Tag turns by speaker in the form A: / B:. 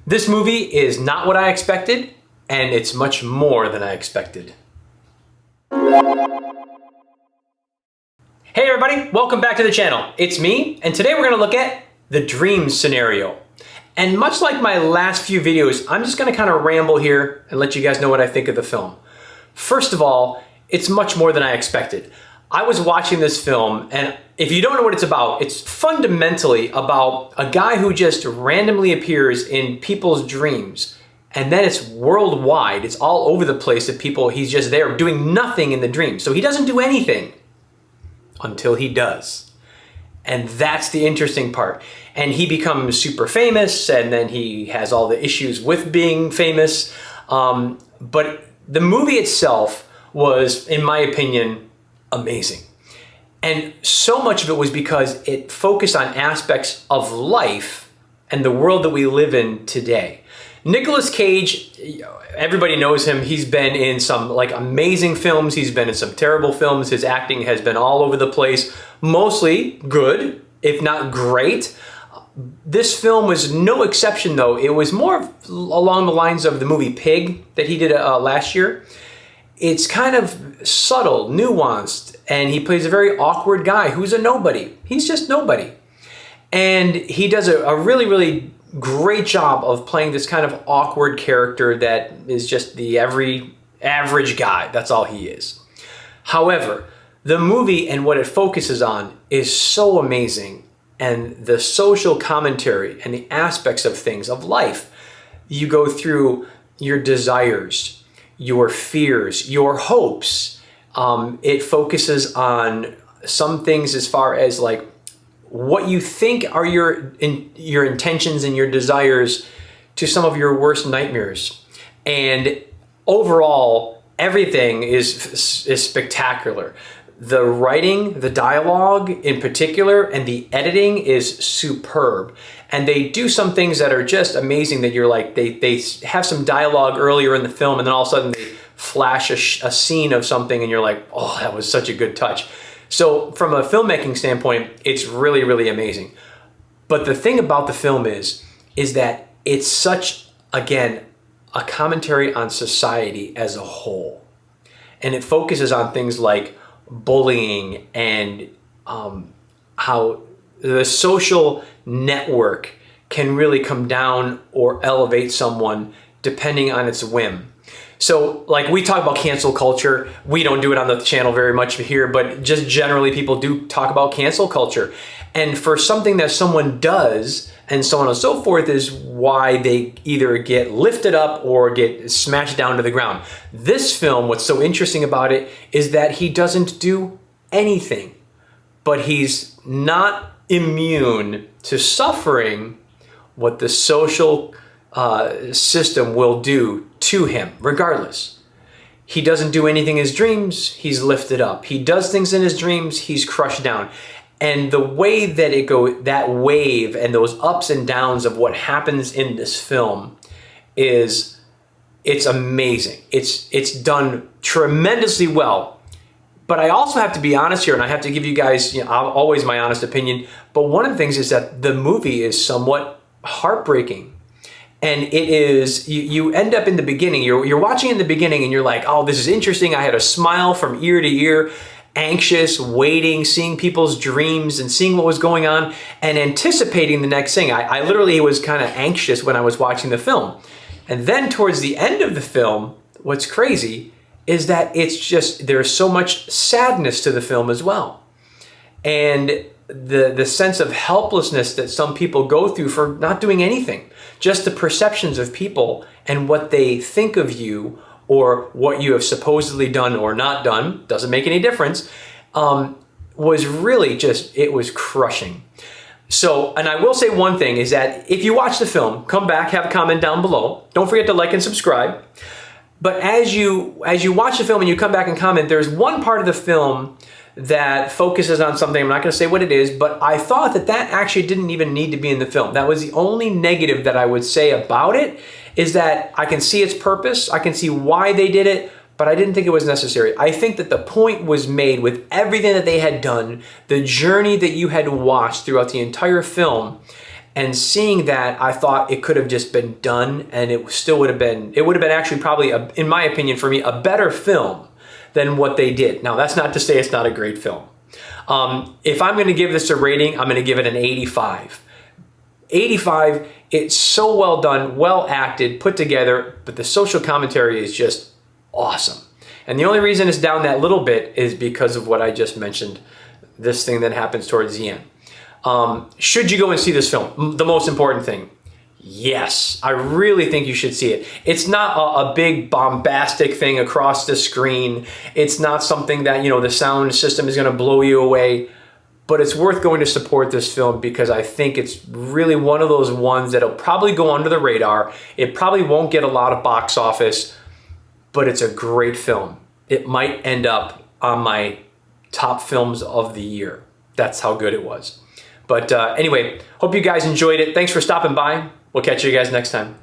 A: This movie is not what I expected, and it's much more than I expected. Hey everybody, welcome back to the channel. It's me, and today we're gonna look at the dream scenario. And much like my last few videos, I'm just gonna kind of ramble here and let you guys know what I think of the film. First of all, it's much more than I expected. I was watching this film, and if you don't know what it's about, it's fundamentally about a guy who just randomly appears in people's dreams. And then it's worldwide, it's all over the place that people, he's just there doing nothing in the dream. So he doesn't do anything until he does. And that's the interesting part. And he becomes super famous, and then he has all the issues with being famous. But the movie itself was, in my opinion, amazing. And so much of it was because it focused on aspects of life and the world that we live in today. Nicolas Cage, everybody knows him. He's been in some amazing films. He's been in some terrible films. His acting has been all over the place, mostly good, if not great. This film was no exception though. It was more along the lines of the movie Pig that he did last year. It's kind of subtle, nuanced, and he plays a very awkward guy who's a nobody. He's just nobody. And he does a really, really great job of playing this kind of awkward character that is just the average guy. That's all he is. However, the movie and what it focuses on is so amazing, and the social commentary and the aspects of things, of life. You go through your desires, your fears, your hopes. It focuses on some things as far as what you think are your intentions and your desires to some of your worst nightmares. And overall, everything is spectacular. The writing, the dialogue in particular, and the editing is superb. And they do some things that are just amazing that you're they have some dialogue earlier in the film, and then all of a sudden they flash a scene of something and you're like, oh, that was such a good touch. So from a filmmaking standpoint, it's really, really amazing. But the thing about the film is that it's such, again, a commentary on society as a whole. And it focuses on things like bullying and how the social network can really come down or elevate someone depending on its whim. So we talk about cancel culture. We don't do it on the channel very much here, but just generally people do talk about cancel culture. And for something that someone does and so on and so forth is why they either get lifted up or get smashed down to the ground. This film, what's so interesting about it is that he doesn't do anything, but he's not immune to suffering what the social system will do to him, regardless. He doesn't do anything in his dreams, he's lifted up. He does things in his dreams, he's crushed down. And the way that it goes, that wave and those ups and downs of what happens in this film it's amazing. It's done tremendously well. But I also have to be honest here, and I have to give you guys always my honest opinion, but one of the things is that the movie is somewhat heartbreaking. And it is, you end up in the beginning, you're watching in the beginning and you're like, oh, this is interesting. I had a smile from ear to ear, anxious, waiting, seeing people's dreams and seeing what was going on and anticipating the next thing. I literally was kind of anxious when I was watching the film. And then towards the end of the film, what's crazy is that it's just, there's so much sadness to the film as well. And the sense of helplessness that some people go through for not doing anything, just the perceptions of people and what they think of you or what you have supposedly done or not done, doesn't make any difference, was really just, it was crushing. So, and I will say one thing is that if you watch the film, come back, have a comment down below. Don't forget to like and subscribe. But as you watch the film and you come back and comment, there's one part of the film that focuses on something. I'm not going to say what it is, but I thought that actually didn't even need to be in the film. That was the only negative that I would say about it, is that I can see its purpose. I can see why they did it, but I didn't think it was necessary. I think that the point was made with everything that they had done, the journey that you had watched throughout the entire film, And seeing that, I thought it could have just been done, and it still would have been, it would have been actually probably, in my opinion, for me, a better film than what they did. Now, that's not to say it's not a great film. If I'm going to give this a rating, I'm going to give it an 85. 85, it's so well done, well acted, put together, but the social commentary is just awesome. And the only reason it's down that little bit is because of what I just mentioned, this thing that happens towards the end. Should you go and see this film? The most important thing, yes, I really think you should see it. It's not a big bombastic thing across the screen. It's not something that, you know, the sound system is going to blow you away, but it's worth going to support this film because I think it's really one of those ones that'll probably go under the radar. It probably won't get a lot of box office, but it's a great film. It might end up on my top films of the year. That's how good it was. But anyway, hope you guys enjoyed it. Thanks for stopping by. We'll catch you guys next time.